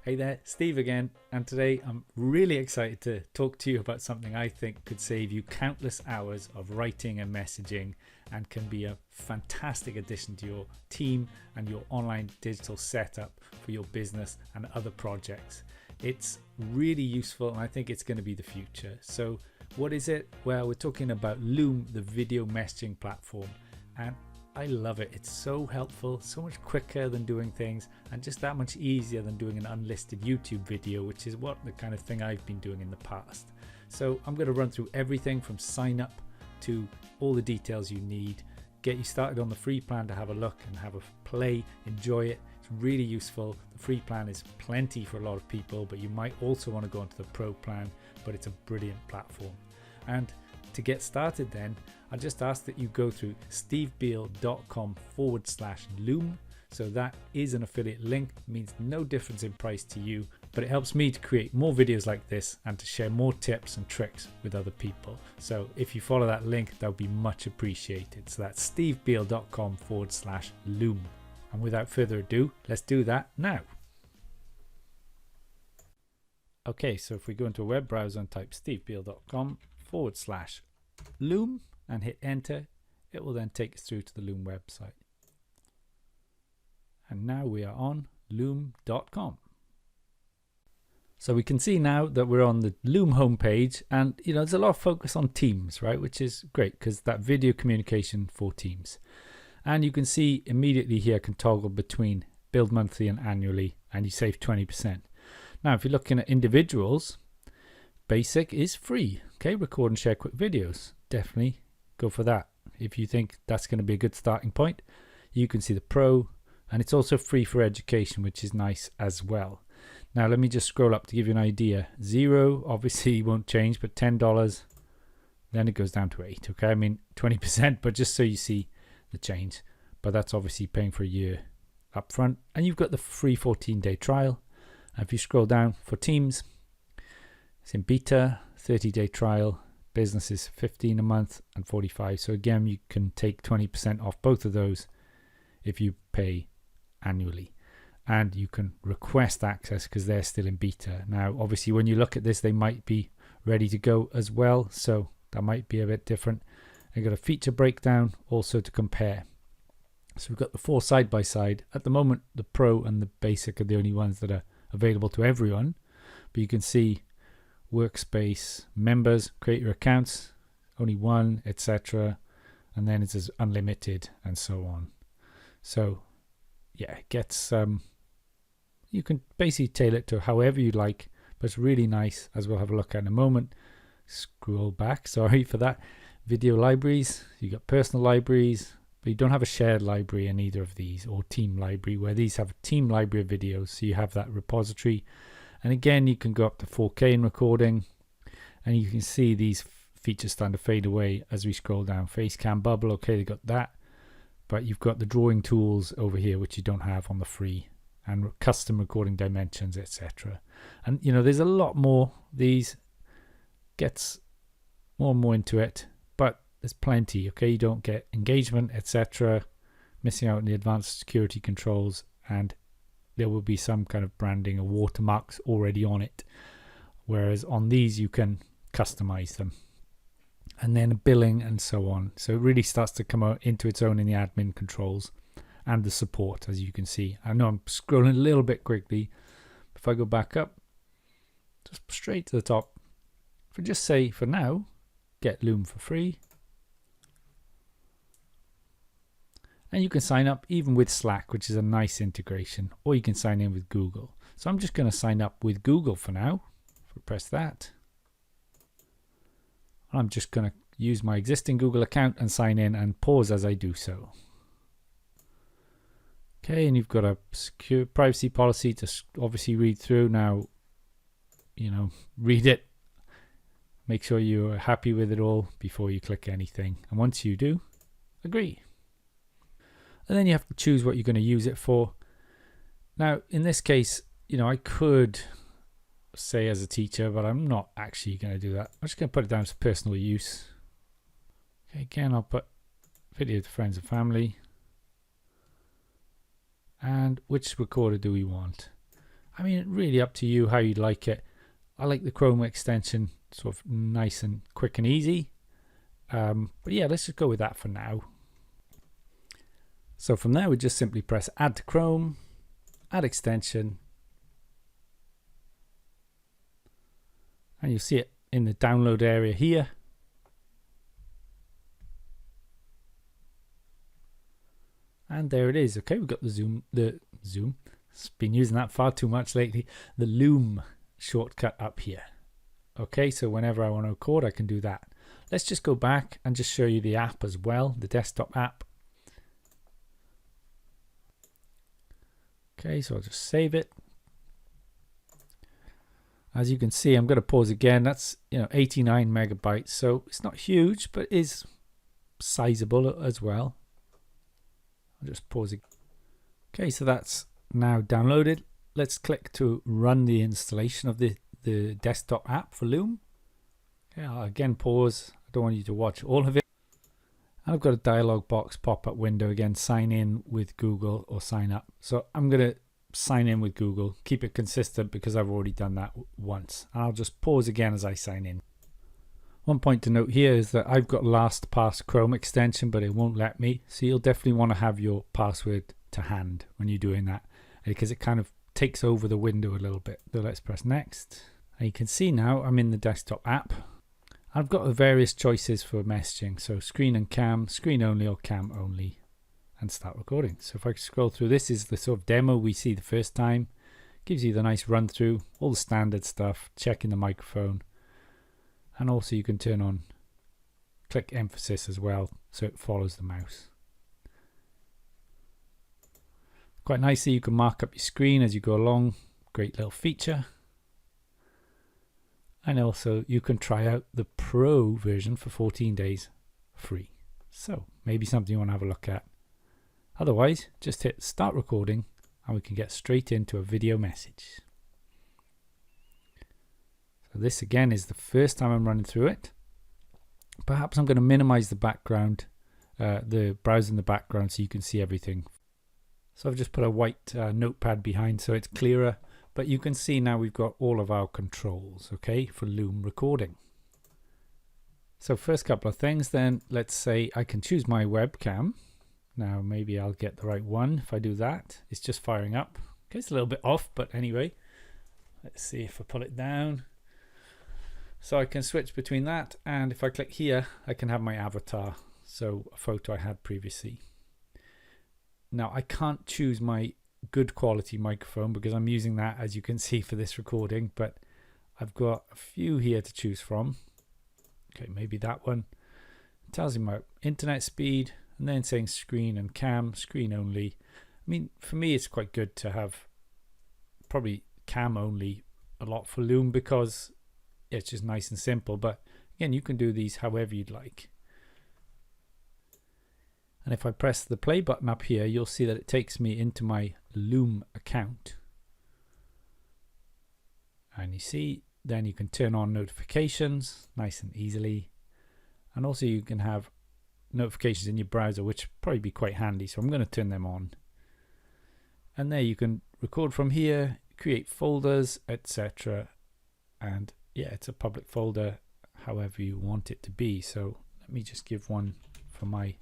Hey there, Steve again, and today I'm really excited to talk to you about something I think could save you countless hours of writing and messaging and can be a fantastic addition to your team and your online digital setup for your business and other projects. It's really useful and I think it's going to be the future. So what is it? Well, we're talking about Loom, the video messaging platform, and I love it. It's so helpful, so much quicker than doing things, and just that much easier than doing an unlisted YouTube video, which is what the kind of thing I've been doing in the past. So I'm going to run through everything from sign up to all the details you need, get you started on the free plan to have a look and have a play, enjoy it. It's really useful. The free plan is plenty for a lot of people, but you might also want to go into the pro plan, but it's a brilliant platform. And to get started then, I just ask that you go through stevebeal.com/loom. So that is an affiliate link, means no difference in price to you, but it helps me to create more videos like this and to share more tips and tricks with other people. So if you follow that link, that would be much appreciated. So that's stevebeal.com/loom. And without further ado, let's do that now. Okay, so if we go into a web browser and type stevebeal.com/loom and hit enter, it will then take us through to the Loom website. And now we are on loom.com. So we can see now that we're on the Loom homepage, and there's a lot of focus on Teams, right? Which is great because that video communication for Teams. And you can see immediately here I can toggle between billed monthly and annually, and you save 20%. Now, if you're looking at individuals, basic is free. Okay, record and share quick videos. Definitely go for that. If you think that's going to be a good starting point, you can see the pro, and it's also free for education, which is nice as well. Now, let me just scroll up to give you an idea. 0 obviously won't change, but $10, then it goes down to 8. Okay, I mean 20%, but just so you see the change. But that's obviously paying for a year up front, and you've got the free 14-day trial. And if you scroll down for Teams, it's in beta, 30-day trial, business is 15 a month and 45. So again, you can take 20% off both of those if you pay annually. And you can request access because they're still in beta. Now, obviously, when you look at this, they might be ready to go as well. So that might be a bit different. I've got a feature breakdown also to compare. So we've got the 4 side by side. At the moment, the Pro and the Basic are the only ones that are available to everyone. But you can see workspace, members, create your accounts, only one, etc. And then it says unlimited and so on. So yeah, it gets you can basically tailor it to however you like, but it's really nice, as we'll have a look at in a moment. Scroll back, sorry for that. Video libraries, you got personal libraries, but you don't have a shared library in either of these, or team library, where these have a team library of videos, so you have that repository. And again, you can go up to 4K in recording, and you can see these features starting to fade away as we scroll down. Face cam bubble, okay, they got that, but you've got the drawing tools over here, which you don't have on the free, and custom recording dimensions, etc. And there's a lot more. These gets more and more into it, but there's plenty. Okay, you don't get engagement, etc. Missing out on the advanced security controls, and there will be some kind of branding or watermarks already on it, whereas on these you can customize them, and then billing and so on. So it really starts to come out into its own in the admin controls and the support, as you can see. I know I'm scrolling a little bit quickly. If I go back up, just straight to the top, if I just say for now, get Loom for free, and you can sign up even with Slack, which is a nice integration, or you can sign in with Google. So I'm just going to sign up with Google for now. If I press that, I'm just going to use my existing Google account and sign in and pause as I do so. Okay, and you've got a secure privacy policy to obviously read through. Now, read it. Make sure you're happy with it all before you click anything. And once you do, agree. And then you have to choose what you're going to use it for. Now, in this case, I could say as a teacher, but I'm not actually going to do that. I'm just going to put it down as personal use. Okay, again, I'll put video to friends and family. And which recorder do we want? I mean, really up to you how you'd like it. I like the Chrome extension, sort of nice and quick and easy. But yeah, let's just go with that for now. So from there, we just simply press Add to Chrome, Add Extension, and you'll see it in the download area here. And there it is. Okay, we've got the Zoom. It's been using that far too much lately. The Loom shortcut up here. Okay, so whenever I want to record, I can do that. Let's just go back and just show you the app as well, the desktop app. Okay, so I'll just save it. As you can see, I'm going to pause again. That's 89 megabytes, so it's not huge, but is sizable as well. I'll just pause it. Okay, so that's now downloaded. Let's click to run the installation of the desktop app for Loom. Okay, I'll again pause. I don't want you to watch all of it. And I've got a dialog box pop-up window again, sign in with Google or sign up. So I'm going to sign in with Google, keep it consistent because I've already done that once. And I'll just pause again as I sign in. One point to note here is that I've got LastPass Chrome extension, but it won't let me. So you'll definitely want to have your password to hand when you're doing that, because it kind of takes over the window a little bit. So let's press next. And you can see now I'm in the desktop app. I've got the various choices for messaging. So screen and cam, screen only or cam only, and start recording. So if I scroll through, this is the sort of demo we see the first time. Gives you the nice run through, all the standard stuff, checking the microphone. And also you can turn on click emphasis as well, so it follows the mouse. Quite nicely, you can mark up your screen as you go along. Great little feature. And also you can try out the Pro version for 14 days free. So maybe something you want to have a look at. Otherwise, just hit start recording and we can get straight into a video message. So this again is the first time I'm running through it. Perhaps I'm going to minimize the background, the browser in the background, so you can see everything. So I've just put a white notepad behind so it's clearer, but you can see now we've got all of our controls, okay, for Loom recording. So first couple of things then, let's say I can choose my webcam. Now maybe I'll get the right one if I do that. It's just firing up. Okay, it's a little bit off, but anyway, let's see if I pull it down. So I can switch between that, and if I click here, I can have my avatar, so a photo I had previously. Now I can't choose my good quality microphone because I'm using that, as you can see, for this recording, but I've got a few here to choose from. Okay, maybe that one. It tells me my internet speed, and then saying screen and cam, screen only. I mean, for me, it's quite good to have probably cam only a lot for Loom because it's just nice and simple, but again, you can do these however you'd like. And if I press the play button up here, you'll see that it takes me into my Loom account. And you see, then you can turn on notifications nice and easily. And also you can have notifications in your browser, which probably be quite handy. So I'm going to turn them on. And there you can record from here, create folders, etc. And yeah, it's a public folder however you want it to be. So let me just give one for my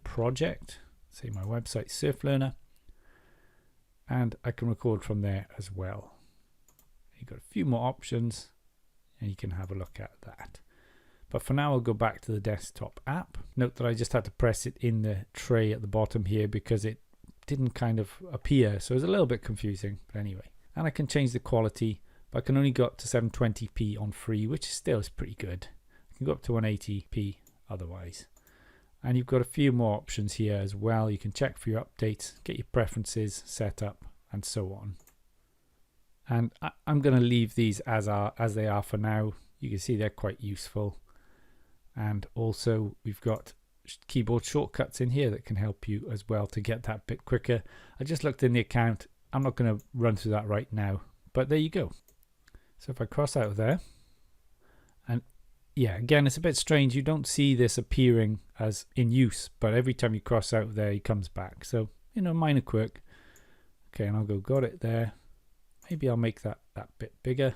project, say my website Surf Learner, and I can record from there as well. You've got a few more options and you can have a look at that. But for now, I'll go back to the desktop app. Note that I just had to press it in the tray at the bottom here because it didn't kind of appear, so it was a little bit confusing, but anyway. And I can change the quality. I can only go up to 720p on free, which still is pretty good. I can go up to 180p otherwise. And you've got a few more options here as well. You can check for your updates, get your preferences set up, and so on. And I'm going to leave these as they are for now. You can see they're quite useful. And also we've got keyboard shortcuts in here that can help you as well to get that bit quicker. I just looked in the account. I'm not going to run through that right now, but there you go. So if I cross out there, and yeah, again, it's a bit strange. You don't see this appearing as in use, but every time you cross out there, he comes back. So, minor quirk. Okay, and I'll go, got it there. Maybe I'll make that bit bigger,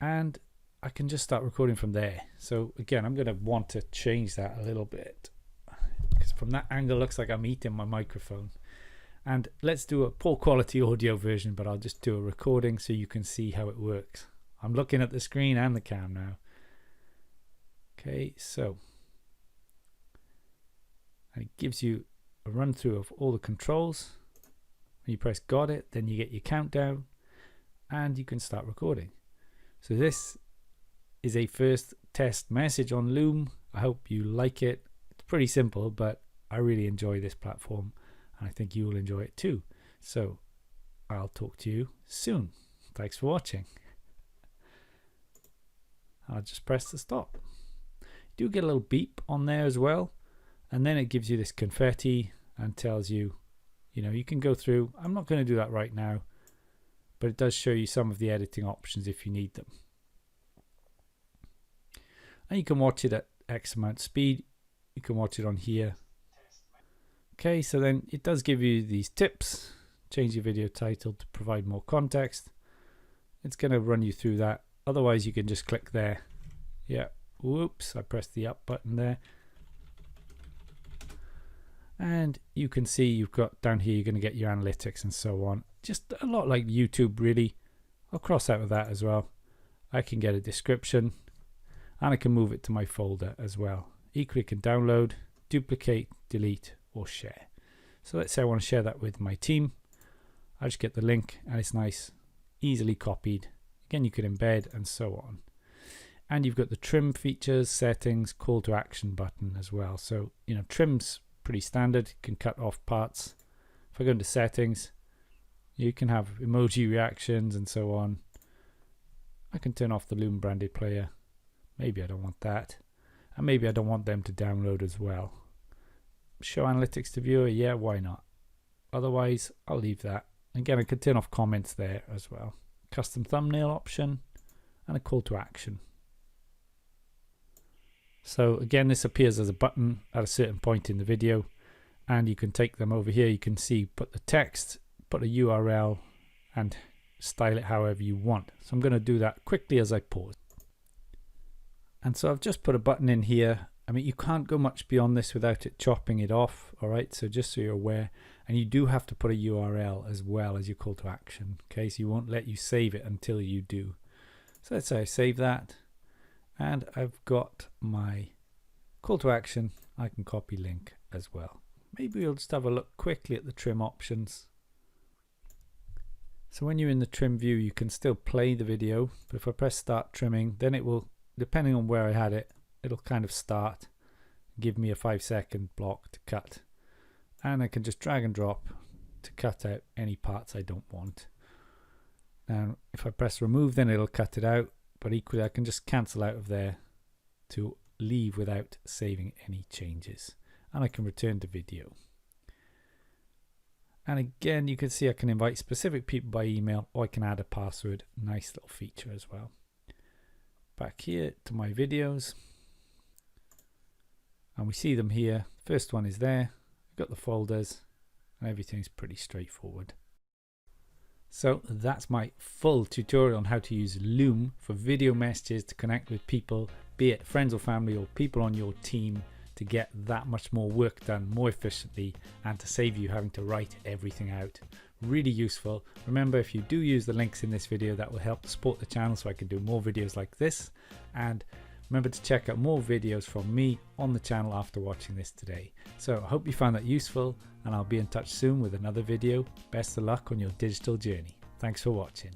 and I can just start recording from there. So again, I'm going to want to change that a little bit, because from that angle it looks like I'm eating my microphone. And let's do a poor quality audio version, but I'll just do a recording so you can see how it works. I'm looking at the screen and the cam now. Okay, so and it gives you a run through of all the controls. When you press got it, then you get your countdown and you can start recording. So this is a first test message on Loom. I hope you like it. It's pretty simple, but I really enjoy this platform and I think you will enjoy it too. So I'll talk to you soon. Thanks for watching. I'll just press the stop. You do get a little beep on there as well, and then it gives you this confetti and tells you, you know, you can go through. I'm not going to do that right now, but it does show you some of the editing options if you need them. And you can watch it at X amount speed. You can watch it on here. Okay, so then it does give you these tips. Change your video title to provide more context. It's going to run you through that. Otherwise, you can just click there. Yeah, whoops, I pressed the up button there. And you can see you've got down here, you're going to get your analytics and so on. Just a lot like YouTube, really. I'll cross out of that as well. I can get a description and I can move it to my folder as well. Equally, can download, duplicate, delete, or share. So let's say I want to share that with my team. I just get the link and it's nice, easily copied. Again, you could embed and so on. And you've got the trim features, settings, call to action button as well. So, you know, trim's pretty standard. You can cut off parts. If I go into settings, you can have emoji reactions and so on. I can turn off the Loom branded player. Maybe I don't want that. And maybe I don't want them to download as well. Show analytics to viewer, yeah, why not? Otherwise, I'll leave that. Again, I could turn off comments there as well. Custom thumbnail option and a call to action. So again, this appears as a button at a certain point in the video, and you can take them over here. You can see, put the text, put a URL, and style it however you want. So I'm going to do that quickly as I pause. And so I've just put a button in here. I mean, you can't go much beyond this without it chopping it off. All right, so just so you're aware, and you do have to put a URL as well as your call to action. Okay, so you won't let you save it until you do. So let's say I save that, and I've got my call to action. I can copy link as well. Maybe we'll just have a look quickly at the trim options. So when you're in the trim view, you can still play the video, but if I press start trimming, then it will, depending on where I had it, it'll kind of start, give me a 5-second block to cut, and I can just drag and drop to cut out any parts I don't want. Now if I press remove, then it'll cut it out, but equally I can just cancel out of there to leave without saving any changes, and I can return to video. And again, you can see I can invite specific people by email, or I can add a password. Nice little feature as well. Back here to my videos, and we see them here. First one is there. I've got the folders, and everything's pretty straightforward. So that's my full tutorial on how to use Loom for video messages to connect with people, be it friends or family or people on your team, to get that much more work done more efficiently and to save you having to write everything out. Really useful. Remember, if you do use the links in this video, that will help support the channel so I can do more videos like this. And remember to check out more videos from me on the channel after watching this today. So I hope you found that useful, and I'll be in touch soon with another video. Best of luck on your digital journey. Thanks for watching.